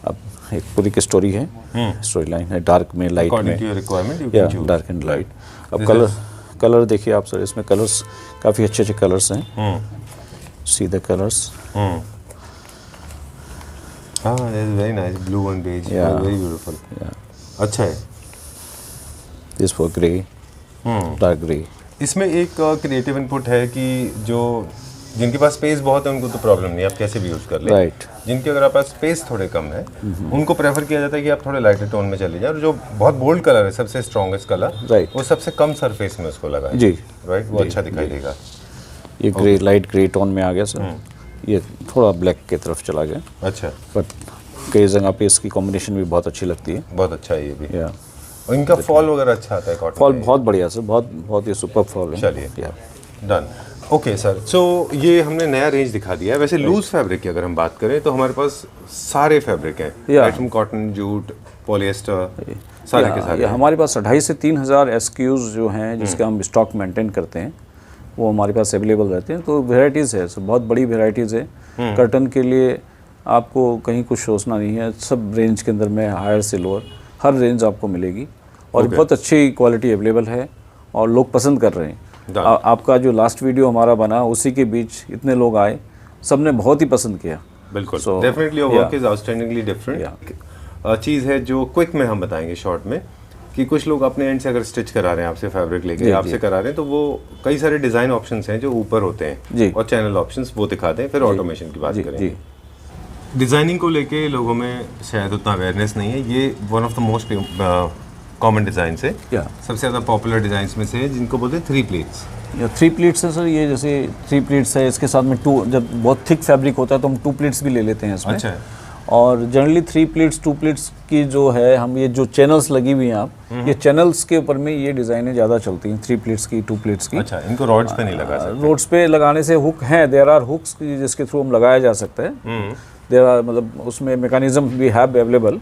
अब एक पूरी की स्टोरी है, स्टोरी लाइन है, डार्क में, लाइट में, या डार्क एंड लाइट। अब कलर देखिए आप सर, इसमें कलर्स काफ़ी अच्छे कलर्स हैं। See the colours. Very nice, blue and beige, very beautiful. अच्छा है। This for grey, dark grey. इसमें एक क्रिएटिव इनपुट है कि जो जिनके पास स्पेस बहुत है उनको तो प्रॉब्लम नहीं, आप कैसे भी यूज़ कर लें। राइट। जिनके अगर आप पास स्पेस थोड़े कम है उनको प्रेफर किया जाता है कि आप थोड़े लाइटर टोन में चले जाए, और जो बहुत बोल्ड कलर है, सबसे स्ट्रॉन्गेस्ट कलर, राइट, वो सबसे कम सरफेस में उसको लगाएं जी, राइट, वो अच्छा दिखाई देगा। ये ग्रे, लाइट ग्रे टोन में आ गया सर। ये थोड़ा ब्लैक की तरफ चला गया। अच्छा, बट कई जगह पे इसकी कॉम्बिनेशन भी बहुत अच्छी लगती है। बहुत अच्छा है ये भी। या और इनका फॉल वगैरह अच्छा आता है कॉटन। फॉल बहुत बढ़िया सर, बहुत ही सुपर फॉल है। चलिए डन। ओके सर, सो ये हमने नया रेंज दिखा दिया है। वैसे लूज फैब्रिक की अगर हम बात करें तो हमारे पास सारे फैब्रिक हैं, फ्रॉम कॉटन, जूट, पॉलिएस्टर, सारे के सारे। हमारे पास 2,500 से 3,000 SKUs जो हैं जिसका हम स्टॉक मेंटेन करते हैं, वो हमारे पास अवेलेबल रहते हैं। तो वेराइटीज़ है सर, बहुत बड़ी वेराइटीज़ है। कर्टन के लिए आपको कहीं कुछ सोचना नहीं है, सब रेंज के अंदर में हायर से लोअर हर रेंज आपको मिलेगी, और बहुत अच्छी क्वालिटी अवेलेबल है और लोग पसंद कर रहे हैं। आपका जो लास्ट वीडियो हमारा बना उसी के बीच इतने लोग आए, सबने बहुत ही पसंद किया। बिल्कुल, definitely your work is outstandingly different. चीज़ है जो क्विक में हम बताएंगे शॉर्ट में, कि कुछ लोग अपने एंड से अगर स्टिच करा रहे हैं आपसे, फैब्रिक लेके आपसे करा रहे हैं, तो वो कई सारे डिज़ाइन ऑप्शंस हैं जो ऊपर होते हैं, और चैनल ऑप्शंस वो दिखा दें, फिर ऑटोमेशन की बात करेंगे। डिज़ाइनिंग को लेके लोगों में शायद उतना अवेयरनेस नहीं है। ये one of the most common design है, सबसे ज़्यादा पॉपुलर डिज़ाइंस में से है, जिनको बोलते हैं 3 प्लीट्स। 3 प्लीट्स है सर। ये जैसे 3 प्लीट्स है, इसके साथ में 2, जब बहुत थिक फैब्रिक होता है तो हम 2 प्लीट्स भी ले लेते हैं इसमें। अच्छा। और जनरली 3 प्लीट्स 2 प्लीट्स की जो है, हम ये जो चैनल्स लगी हुई हैं आप, ये चैनल्स के ऊपर में ये डिज़ाइनें ज़्यादा चलती हैं, 3 प्लीट्स की, 2 प्लीट्स की। अच्छा, इनको रॉड्स पे नहीं लगा सकते? रोड्स पे लगाने से हुक हैं, देयर आर हुक्स जिसके थ्रू हम लगाया जा सकता है। देयर आर, मतलब उसमें mechanism we have available,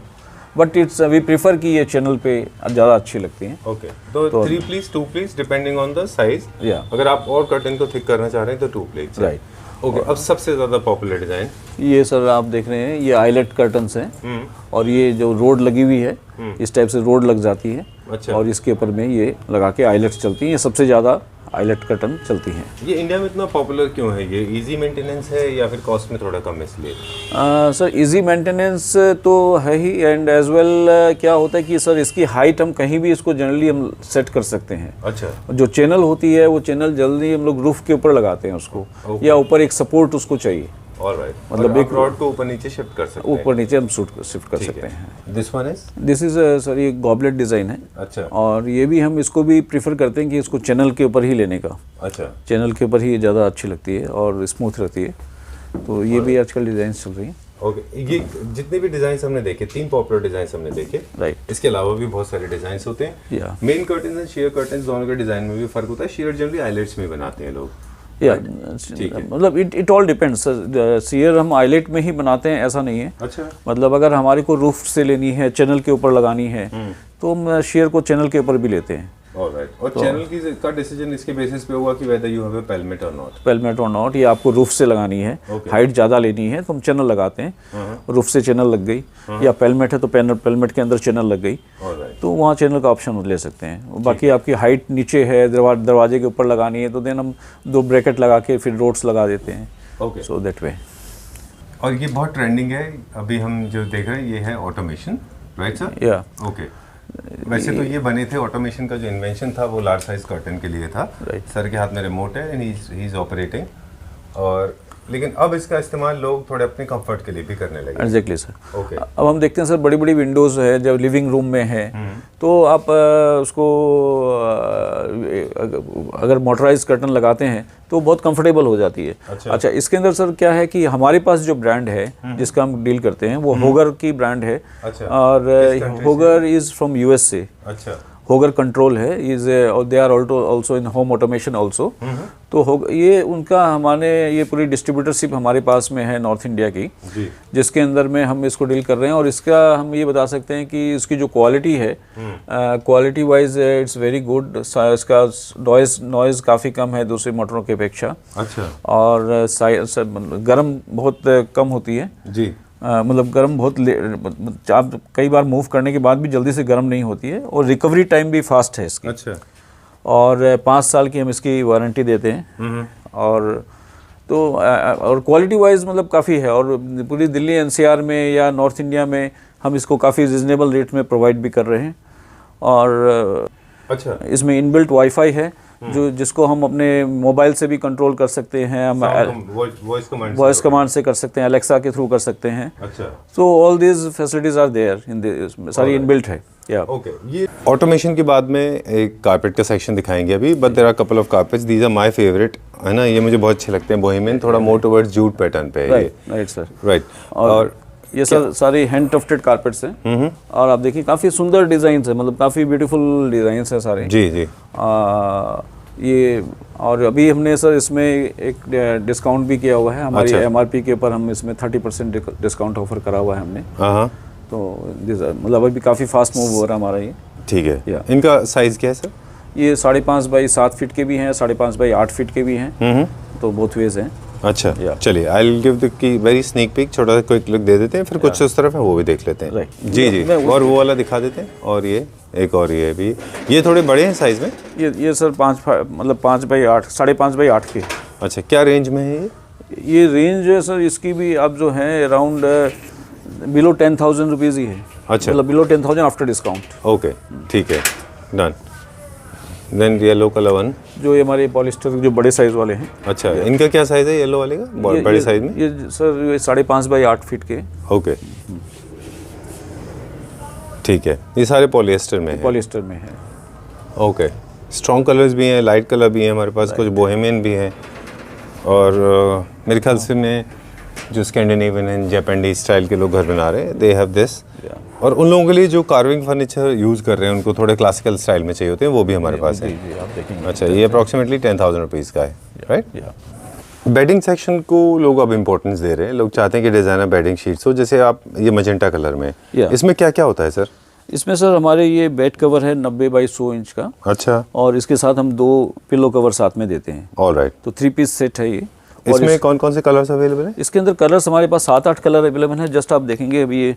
but it's we prefer कि ये चैनल पे ज़्यादा अच्छी लगती हैं। ओके, तो 3 pleats 2 pleats depending on the size. अगर आप और कर्टन को थिक करना चाह रहे हैं तो 2 प्लीट्स। राइट। ओके, अब सबसे ज़्यादा पॉपुलर डिज़ाइन ये सर आप देख रहे हैं, ये आइलेट कर्टन्स हैं, और ये जो रोड लगी हुई है, इस टाइप से रोड लग जाती है। अच्छा। और इसके ऊपर में ये लगा के आइलेट्स चलती हैं, ये सबसे ज़्यादा आइलेट कर्टन चलती हैं। ये इंडिया में इतना पॉपुलर क्यों है? ये इजी मेंटेनेंस है या फिर कॉस्ट में थोड़ा कम इसलिए? सर इजी मेंटेनेंस तो है ही, एंड एज वेल क्या होता है कि सर इसकी हाइट हम कहीं भी इसको जनरली हम सेट कर सकते हैं। अच्छा। जो चैनल होती है वो चैनल जल्दी हम लोग रूफ के ऊपर लगाते हैं उसको, या ऊपर एक सपोर्ट उसको चाहिए। ऑलराइट, मतलब एक रॉड को ऊपर नीचे शिफ्ट कर सकते हैं। ऊपर नीचे हम शिफ्ट कर सकते हैं। दिस इज सर ये गॉबलेट डिज़ाइन है। अच्छा। और ये भी हम इसको भी प्रीफर करते हैं कि इसको चैनल के ऊपर ही लेने का। अच्छा। चैनल के ऊपर ही ज़्यादा अच्छी लगती है और स्मूथ रहती है, तो ये भी आजकल डिज़ाइन चल रही हैं। ओके, ये जितने भी डिजाइन हमने देखे, 3 पॉपुलर डिजाइन हमने देखे, राइट। इसके अलावा भी बहुत सारे डिजाइन होते हैं। मेन कर्टन और शेयर कर्टन दोनों के डिजाइन में भी फर्क होता है। शेयर जनरली आइलेट्स में बनाते हैं लोग, मतलब इट ऑल डिपेंड्स। शेयर हम आइलेट में ही बनाते हैं ऐसा नहीं है। अच्छा। मतलब अगर हमारे को रूफ से लेनी है, चैनल के ऊपर लगानी है, तो हम शेयर को चैनल के ऊपर भी लेते हैं। ऑलराइट, और चैनल की का डिसीजन इसके बेसिस पे होगा कि वेदर यू हैव अ पेलमेट और नॉट। पेलमेट और नॉट, ये आपको रूफ से लगानी है, हाइट ज़्यादा लेनी है तो हम चैनल लगाते हैं, रूफ से चैनल लग गई, या पेलमेट है तो पेलमेट के अंदर चैनल लग गई, तो वहाँ चैनल का ऑप्शन ले सकते हैं। बाकी आपकी हाइट नीचे है, दरवाजे के ऊपर लगानी है तो देन हम 2 ब्रैकेट लगा के फिर रोड्स लगा देते हैं। Okay, so that way. और ये बहुत ट्रेंडिंग है अभी हम जो देख रहे हैं, ये है ऑटोमेशन, राइट सर? या ओके, वैसे तो ये बने थे, ऑटोमेशन का जो इन्वेंशन था वो लार्ज साइज कर्टन के लिए था। सर के हाथ में रिमोट है एंड ही इज ऑपरेटिंग, और लेकिन अब इसका इस्तेमाल लोग थोड़े अपने कंफर्ट के लिए भी करने लगे। Exactly sir. ओके, अब हम देखते हैं सर, बड़ी बड़ी विंडोज़ है जब लिविंग रूम में है, तो आप उसको अगर मोटराइज कर्टन लगाते हैं तो बहुत कंफर्टेबल हो जाती है। अच्छा, इसके अंदर सर क्या है कि हमारे पास जो ब्रांड है जिसका हम डील करते हैं वो होगर की ब्रांड है। अच्छा, और होगर इज़ फ्रॉम यूएस से। अच्छा, होगर कंट्रोल है, is they are also in home automation also. तो ये उनका हमारे ये पूरी डिस्ट्रीब्यूटरशिप हमारे पास में है नॉर्थ इंडिया की, जिसके अंदर में हम इसको डील कर रहे हैं। और इसका हम ये बता सकते हैं कि इसकी जो क्वालिटी है, quality wise it's very good. इसका नॉइज़ काफ़ी कम है दूसरी मोटरों की अपेक्षा। अच्छा, और गर्म बहुत कम होती है जी, मतलब गर्म बहुत आप कई बार मूव करने के बाद भी जल्दी से गर्म नहीं होती है, और रिकवरी टाइम भी फास्ट है इसकी। अच्छा, और 5 साल की हम इसकी वारंटी देते हैं। और तो और क्वालिटी वाइज मतलब काफ़ी है, और पूरी दिल्ली एनसीआर में या नॉर्थ इंडिया में हम इसको काफ़ी रिजनेबल रेट में प्रोवाइड भी कर रहे हैं। और अच्छा, इसमें इनबिल्ट वाईफाई है जो जिसको हम अपने मोबाइल से भी कंट्रोल कर सकते हैं, हम वॉइस कमांड से कर सकते हैं, अलेक्सा के थ्रू कर सकते हैं। अच्छा, so all these facilities are there in this, सारी इनबिल्ट है। या ओके, ये ऑटोमेशन के बाद में एक कारपेट का सेक्शन दिखाएंगे अभी, but there are couple of carpets, these are my favourite, है ना? ये मुझे बहुत अच्छे लगते हैं, बोहेमियन, थोड़ा मोर टुवर्ड्स जूट पैटर्न पे है ये। Right sir, right. और ये सर सारी हैंड टफ्टेड कारपेट्स हैं, और आप देखिए काफ़ी सुंदर डिज़ाइन है, मतलब काफ़ी ब्यूटीफुल डिज़ाइन है सारे। जी जी। ये और अभी हमने सर इसमें एक डिस्काउंट भी किया हुआ है, हमारी एमआरपी के ऊपर हम इसमें 30% डिस्काउंट ऑफर करा हुआ है हमने। हाँ, तो मतलब अभी काफ़ी फास्ट मूव हो रहा है हमारा ये। ठीक है। इनका साइज़ क्या है सर? ये 5.5 बाई 7 फीट के भी हैं, 5.5 बाई 8 फीट के भी हैं, तो बोथ वेज हैं। अच्छा, चलिए I will give the key very sneak peek, छोटा सा क्विक लुक दे देते हैं, फिर कुछ उस तरफ है वो भी देख लेते हैं। जी जी, और वो वाला दिखा देते हैं, और ये एक और ये भी, ये थोड़े बड़े हैं साइज़ में। ये सर 5 बाई 8, 5.5 बाई 8 के। अच्छा, क्या रेंज में है ये रेंज है सर इसकी भी अब जो है अराउंड बिलो 10,000 रुपीज़ ही है। अच्छा, मतलब बिलो 10,000 आफ्टर डिस्काउंट। ओके, ठीक है, done. Then yellow colour one, जो ये हमारे पॉलिस्टर जो बड़े साइज वाले हैं। अच्छा, इनका क्या साइज़ है येलो वाले का, बड़े साइज में? ये सर ये 5.5 बाई 8 फीट के। ओके, ठीक है, ये सारे पॉलिएस्टर में है। पॉलिएस्टर में है। ओके, स्ट्रॉन्ग कलर्स भी हैं, लाइट कलर भी हैं हमारे पास, कुछ बोहेमियन भी हैं, और मेरे ख्याल से मैं जो स्कैंडिनेवियन एंड जापानीज स्टाइल के लोग घर बना रहे हैं, दे हैव दिस। और उन लोगों के लिए जो कार्विंग फर्नीचर यूज़ कर रहे हैं, उनको थोड़े क्लासिकल स्टाइल में चाहिए होते हैं, वो भी हमारे पास है। आप देखेंगे। अच्छा, ये अप्रॉक्सीमेटली 10,000 रुपीज़ का है, राइट? बेडिंग सेक्शन को लोग अब इम्पोर्टेंस दे रहे हैं, लोग चाहते हैं कि डिज़ाइनर बेडिंग शीट्स हो, जैसे आप ये मजेंटा कलर में, इसमें क्या क्या होता है सर? इसमें सर हमारे ये बेड कवर है 90 बाई 100 इंच का। अच्छा, और इसके साथ हम 2 पिलो कवर साथ में देते हैं। ऑलराइट, तो 3 पीस सेट है ये। इसमें कौन कौन से कलर्स अवेलेबल हैं? इसके अंदर कलर्स हमारे पास 7-8 कलर अवेलेबल हैं। जस्ट आप देखेंगे अभी ये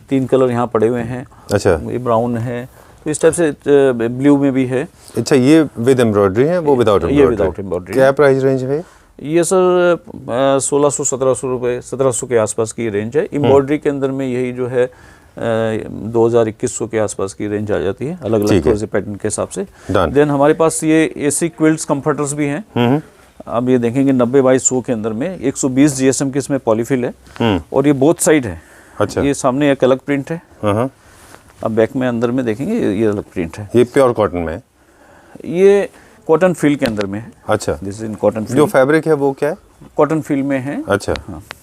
3 कलर यहाँ पड़े हुए हैं। अच्छा, ये ब्राउन है, तो इस टाइप से ब्लू में भी है। अच्छा, ये विद एम्ब्रॉयडरी है, वो विदाउट एम्ब्रॉयडरी? ये विदाउट एम्ब्रॉयडरी। क्या प्राइस रेंज है? ये सर 1600-1700 रुपये, 1700 के आसपास की रेंज है। एम्ब्रॉयडरी के अंदर में यही जो है 2000-2100 के आसपास की रेंज आ जाती है, अलग अलग थोड़े से पैटर्न के हिसाब से। देन हमारे पास ये एसी क्विल्ट्स कंफर्टर्स भी हैं। अब ये देखेंगे 90 बाई 100 के अंदर में 120 जीएसएम की इसमें पॉलीफिल है, और ये बोथ साइड है। अच्छा, ये सामने एक अलग प्रिंट है, अब बैक में अंदर में देखेंगे ये अलग प्रिंट है। ये प्योर कॉटन में है? ये कॉटन फील के अंदर में है। अच्छा, this is in cotton feel. जो फैब्रिक है वो क्या है? कॉटन फील में है। अच्छा,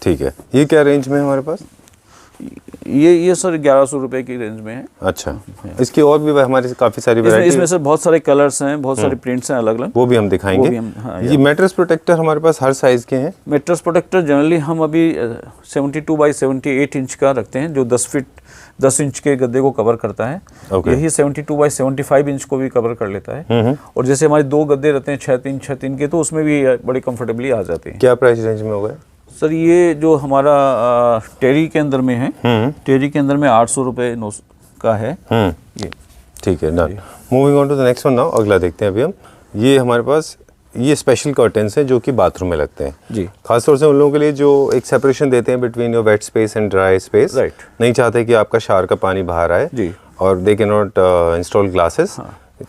ठीक है। ये क्या रेंज में है हमारे पास? ये सर 1100 रुपये की रेंज में है। अच्छा, इसकी और भी हमारे काफ़ी सारी वैरायटी इसमें सर बहुत सारे कलर्स हैं, बहुत सारे प्रिंट्स हैं अलग अलग, वो भी हम दिखाएंगे। ये मैट्रेस प्रोटेक्टर हमारे पास हर साइज़ के हैं। मैट्रेस प्रोटेक्टर जनरली हम अभी 72 बाई 78 इंच का रखते हैं, जो 10 फीट 10 इंच के गद्दे को कवर करता है। यही 72 बाई 75 इंच को भी कवर कर लेता है। और जैसे हमारे 2 गद्दे रहते हैं 6-3 के, तो उसमें भी बड़ी कंफर्टेबली आ जाते हैं। क्या प्राइस रेंज में होगा सर? ये जो हमारा टेरी के अंदर में है, टेरी के अंदर में 800 रुपये का है ये। ठीक है, done. Moving on to the next one now, अगला देखते हैं अभी हम। ये हमारे पास ये स्पेशल कर्टेन्स हैं जो कि बाथरूम में लगते हैं जी। खासतौर से उन लोगों के लिए जो एक सेपरेशन देते हैं between your weight space and dry space. Right. नहीं चाहते कि आपका शावर का पानी बाहर आए जी, और they can not install glasses.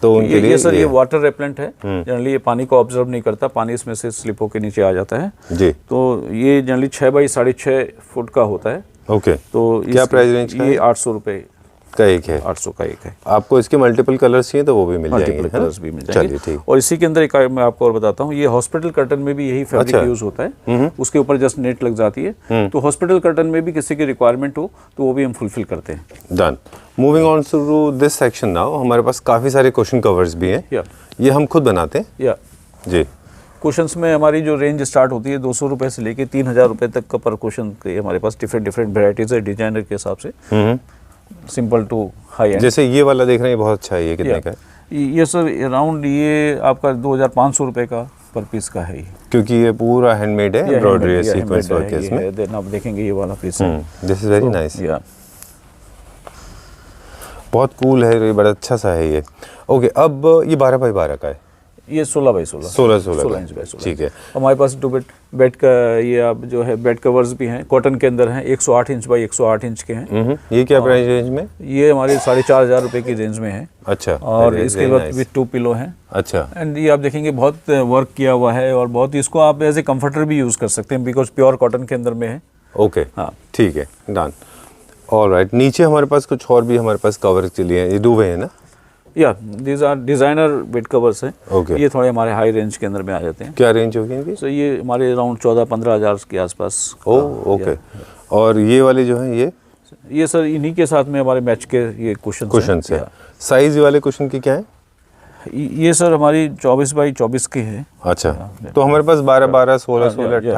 तो उनके लिए सर ये वाटर रेपेलेंट है। जनरली ये पानी को ऑब्जर्व नहीं करता, पानी इसमें से स्लिप होकर नीचे आ जाता है जी। तो ये जनरली 6 बाई 6.5 फुट का होता है। ओके। तो क्या प्राइस रेंज का? ये 800 रुपये का एक है। 800 का एक है। आपको इसके मल्टीपल कलर्स चाहिए तो वो भी मिल जाएंगे। मल्टीपल कलर्स भी मिल जाएंगे। चलिए ठीक। और इसी के अंदर एक मैं आपको और बताता हूँ, ये हॉस्पिटल कर्टन में भी यही फैब्रिक यूज होता है। उसके ऊपर जस्ट नेट लग जाती है। तो हॉस्पिटल कर्टन में भी किसी की रिक्वायरमेंट हो तो वो भी हम फुलफिल करते हैं। Done. Moving on to this section now, हमारे पास काफी सारे कुशन कवर्स भी हैं। ये हम खुद बनाते हैं जी। कुशन्स में हमारी जो रेंज स्टार्ट होती है 200 रुपये से लेके 3000 रुपये तक का पर कुशन के हमारे पास डिफरेंट वेराइटीज है डिजाइनर के हिसाब से, सिंपल टू हाई एंड। जैसे ये वाला देख रहे हैं, बहुत अच्छा है। ये कितने का है? ये सर अराउंड ये आपका 2500 रुपये का पर पीस का है। क्योंकि ये पूरा हैंडमेड है, एम्ब्रॉयडरी है, सीक्वेंस वर्क है इसमें। देन आप देखेंगे ये वाला पीस है। This is very nice. बहुत कूल है, ये बड़ा अच्छा सा है ये। ओके, अब ये 12 बाई 12 का है। ये 16 बाई 16 इंच बाई 16। ठीक है। हमारे पास 2 बेड का ये आप जो है बेड कवर्स भी हैं, कॉटन के अंदर हैं, 108 इंच बाई 108 इंच के हैं। ये क्या प्राइस रेंज में? ये हमारे 4500 रुपये की रेंज में है। अच्छा। और इसके बाद विद 2 पिलो हैं। अच्छा। एंड ये आप देखेंगे बहुत वर्क किया हुआ है और बहुत, इसको आप एज ए कंफर्टर भी यूज कर सकते हैं बिकॉज प्योर कॉटन के अंदर में है। ओके, हाँ ठीक है, डन। ऑलराइट। नीचे हमारे पास कुछ और भी हमारे पास कवर के लिए ये डूबे हैं ना? या these are designer bed covers हैं। ओके। ये थोड़े हमारे हाई रेंज के अंदर में आ जाते हैं। क्या रेंज होगी इनकी? सो ये हमारे अराउंड 14-15 हज़ार के आसपास। ओके। और ये वाले जो हैं ये सर इन्हीं के साथ में हमारे मैच के ये कुशन है। साइज वाले कुशन की क्या है? ये सर हमारी 24 बाई 24 की है। अच्छा। तो हमारे पास 12-12, 16-16,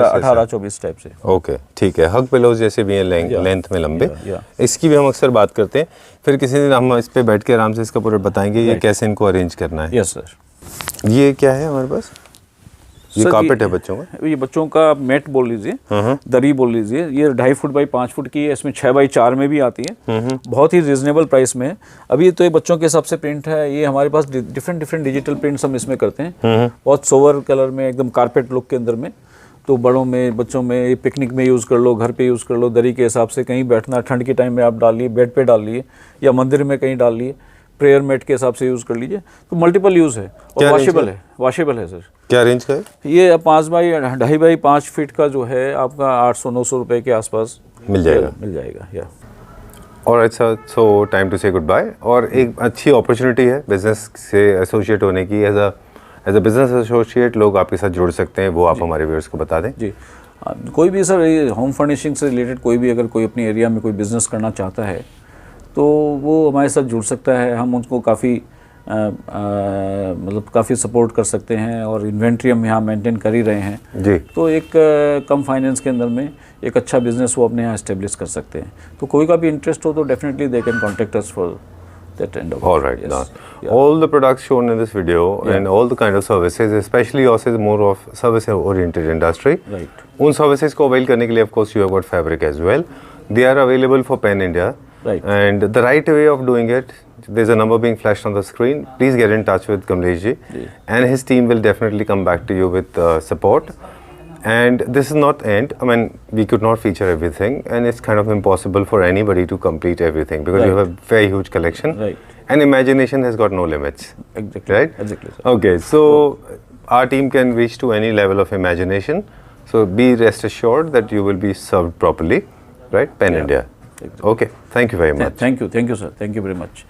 18-24 टाइप से। ओके, ठीक है। हग पिलोज जैसे भी हैं लेंथ में लंबे। इसकी भी हम अक्सर बात करते हैं, फिर किसी दिन हम इस पे बैठ के आराम से इसका पूरा बताएंगे ये कैसे इनको अरेंज करना है। Yes sir. ये क्या है हमारे पास? ये कारपेट है बच्चों का? ये बच्चों का मैट बोल लीजिए, दरी बोल लीजिए। ये 2.5 फुट बाई 5 फुट की है। इसमें 6 बाई 4 में भी आती है। बहुत ही रिजनेबल प्राइस में है। अभी तो ये बच्चों के हिसाब से प्रिंट है। ये हमारे पास डिफरेंट डिजिटल प्रिंट्स हम इसमें करते हैं। बहुत सोवर कलर में, एकदम कारपेट लुक के अंदर में। तो बड़ों में, बच्चों में, पिकनिक में यूज़ कर लो, घर पे यूज़ कर लो, दरी के हिसाब से। कहीं बैठना ठंड के टाइम में आप डाल लिए, बेड पे डाल लिए, या मंदिर में कहीं डाल लिए, प्रेयर मैट के हिसाब से यूज़ कर लीजिए। तो मल्टीपल यूज़ है और वॉशेबल है सर। क्या रेंज का है? ये 5 बाई 2.5 बाई 5 फीट का जो है आपका 800-900 रुपये के आसपास मिल जाएगा। या alright sir, so time to say goodbye. और एक अच्छी अपॉर्चुनिटी है बिजनेस से एसोसिएट होने की। एज अ बिजनेस एसोसिएट लोग आपके साथ जुड़ सकते हैं, वो आप हमारे व्यूअर्स को बता दें। जी, कोई भी सर होम फर्निशिंग से रिलेटेड कोई भी अगर कोई अपनी एरिया में कोई बिजनेस करना चाहता है तो वो हमारे साथ जुड़ सकता है। हम उनको काफ़ी मतलब काफ़ी सपोर्ट कर सकते हैं और इन्वेंट्री हम यहाँ मेंटेन कर ही रहे हैं जी। तो एक कम फाइनेंस के अंदर में एक अच्छा बिजनेस वो अपने यहाँ एस्टेब्लिश कर सकते हैं। तो कोई का भी इंटरेस्ट हो तो definitely they can contact us for that end of all right, yes. All the products shown in this video and all the kind of services, especially yours is more of service oriented industry, right? उन services को avail करने के लिए of course you have got fabric as well. They are available for Pan India, right? And the right way of doing it, there's a number being flashed on the screen. Please get in touch with Kamlesh ji, and his team will definitely come back to you with support. And this is not end. I mean, we could not feature everything, and it's kind of impossible for anybody to complete everything because you have a very huge collection, right? And imagination has got no limits. Exactly. Right? Exactly. Okay, so our team can reach to any level of imagination. So be rest assured that you will be served properly, right? Pan India. Exactly. Okay. Thank you very much. Thank you, sir. Thank you very much.